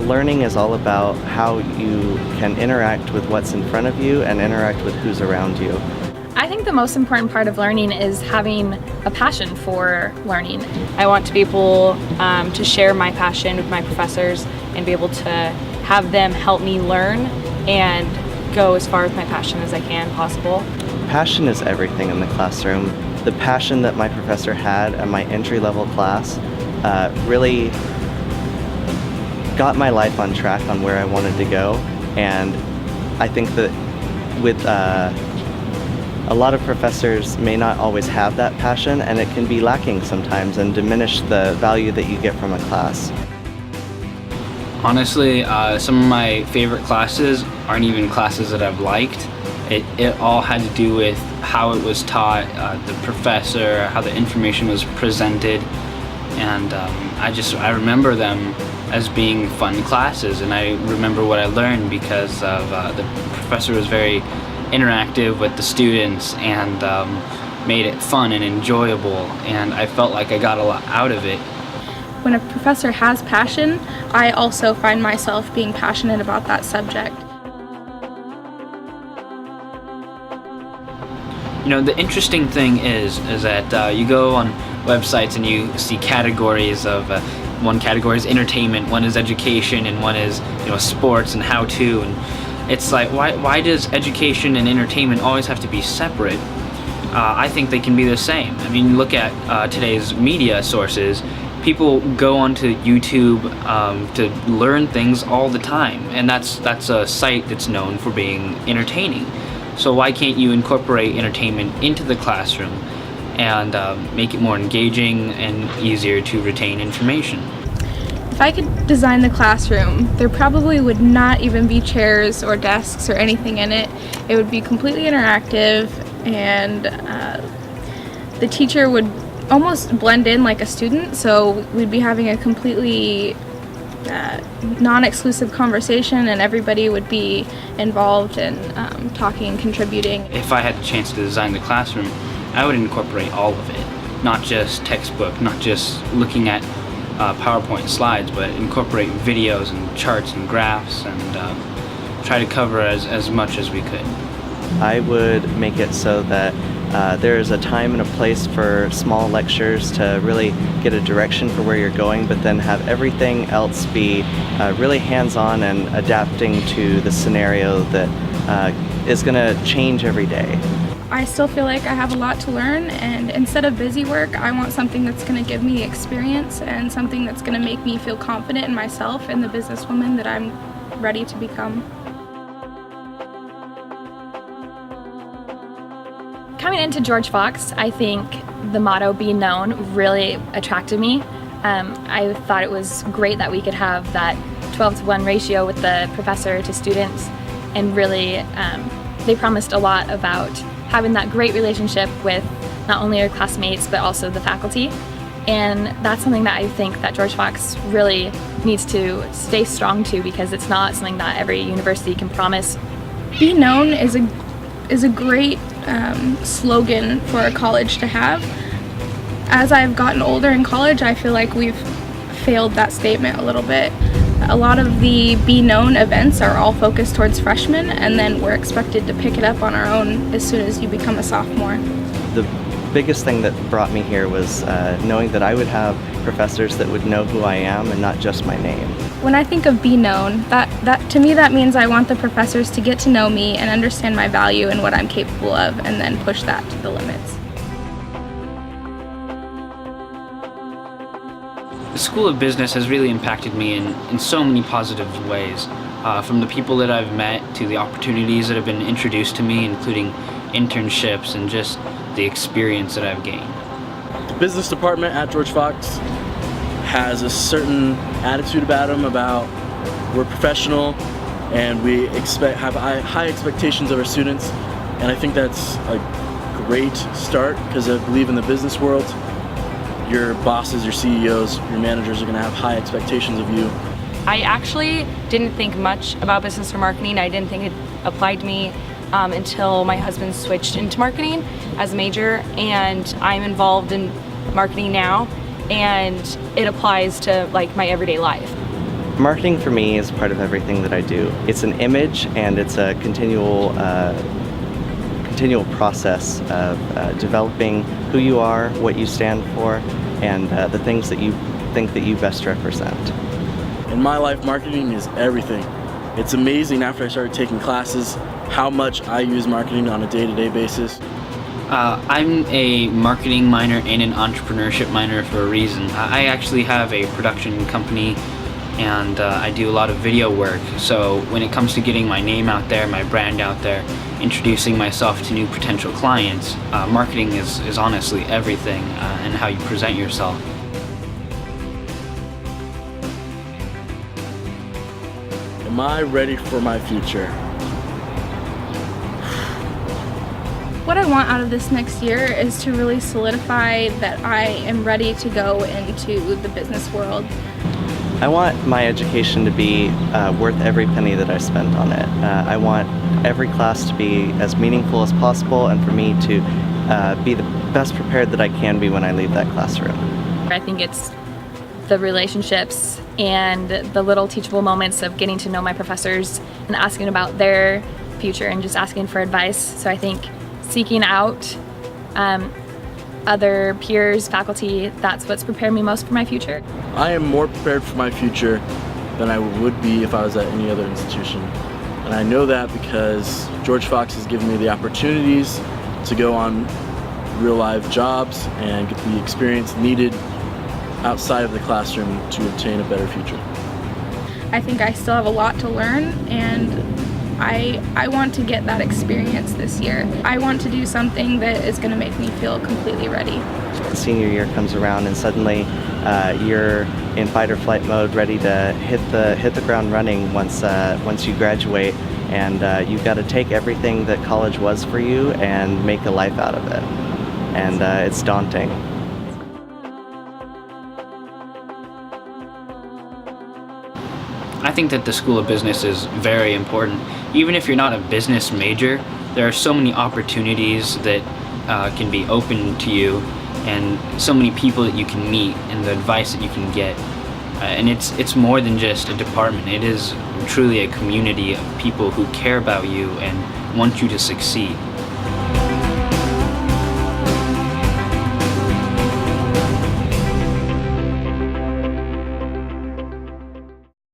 Learning is all about how you can interact with what's in front of you and interact with who's around you. I think the most important part of learning is having a passion for learning. I want to be able to share my passion with my professors and be able to have them help me learn and go as far with my passion as I can possible. Passion is everything in the classroom. The passion that my professor had at my entry-level class really got my life on track on where I wanted to go, and I think that with a lot of professors may not always have that passion, and it can be lacking sometimes and diminish the value that you get from a class. Honestly, some of my favorite classes aren't even classes that I've liked. It all had to do with how it was taught, the professor, how the information was presented, and I remember them as being fun classes, and I remember what I learned because of the professor was very interactive with the students and made it fun and enjoyable, and I felt like I got a lot out of it. When a professor has passion, I also find myself being passionate about that subject. You know, the interesting thing is that you go on websites and you see categories of one category is entertainment, one is education, and one is, you know, sports and how-to, and it's like, why does education and entertainment always have to be separate? I think they can be the same. I mean, look at today's media sources. People go onto YouTube to learn things all the time, and that's a site that's known for being entertaining. So why can't you incorporate entertainment into the classroom and make it more engaging and easier to retain information? If I could design the classroom, there probably would not even be chairs or desks or anything in it. It would be completely interactive, and the teacher would almost blend in like a student, so we'd be having a completely non-exclusive conversation, and everybody would be involved in talking and contributing. If I had the chance to design the classroom, I would incorporate all of it, not just textbook, not just looking at PowerPoint slides, but incorporate videos and charts and graphs, and try to cover as much as we could. I would make it so that there is a time and a place for small lectures to really get a direction for where you're going, but then have everything else be really hands-on and adapting to the scenario that is going to change every day. I still feel like I have a lot to learn, and instead of busy work, I want something that's going to give me experience and something that's going to make me feel confident in myself and the businesswoman that I'm ready to become. Coming into George Fox, I think the motto "Be Known" really attracted me. I thought it was great that we could have that 12-to-1 ratio with the professor to students, and really they promised a lot about having that great relationship with not only our classmates but also the faculty, and that's something that I think that George Fox really needs to stay strong to, because it's not something that every university can promise. Be known is a great slogan for a college to have. As I've gotten older in college, I feel like we've failed that statement a little bit. A lot of the Be Known events are all focused towards freshmen, and then we're expected to pick it up on our own as soon as you become a sophomore. The biggest thing that brought me here was knowing that I would have professors that would know who I am and not just my name. When I think of Be Known, that to me that means I want the professors to get to know me and understand my value and what I'm capable of, and then push that to the limits. The School of Business has really impacted me in so many positive ways, from the people that I've met to the opportunities that have been introduced to me, including internships and just the experience that I've gained. The business department at George Fox has a certain attitude about them, about we're professional and we have high expectations of our students, and I think that's a great start, because I believe in the business world, your bosses, your CEOs, your managers are going to have high expectations of you. I actually didn't think much about business or marketing. I didn't think it applied to me until my husband switched into marketing as a major, and I'm involved in marketing now, and it applies to like my everyday life. Marketing for me is part of everything that I do. It's an image, and it's a continual process of developing who you are, what you stand for, and the things that you think that you best represent. In my life, marketing is everything. It's amazing after I started taking classes how much I use marketing on a day-to-day basis. I'm a marketing minor and an entrepreneurship minor for a reason. I actually have a production company, and I do a lot of video work. So when it comes to getting my name out there, my brand out there, introducing myself to new potential clients, marketing is honestly everything, and how you present yourself. Am I ready for my future? What I want out of this next year is to really solidify that I am ready to go into the business world. I want my education to be worth every penny that I spent on it. I want every class to be as meaningful as possible, and for me to be the best prepared that I can be when I leave that classroom. I think it's the relationships and the little teachable moments of getting to know my professors and asking about their future and just asking for advice. So I think seeking out other peers, faculty, that's what's prepared me most for my future. I am more prepared for my future than I would be if I was at any other institution. And I know that because George Fox has given me the opportunities to go on real live jobs and get the experience needed outside of the classroom to obtain a better future. I think I still have a lot to learn, and I want to get that experience this year. I want to do something that is going to make me feel completely ready. Senior year comes around, and suddenly you're in fight or flight mode, ready to hit the ground running once you graduate, and you've got to take everything that college was for you and make a life out of it, and it's daunting. I think that the School of Business is very important. Even if you're not a business major, there are so many opportunities that can be open to you, and so many people that you can meet, and the advice that you can get. And it's more than just a department. It is truly a community of people who care about you and want you to succeed.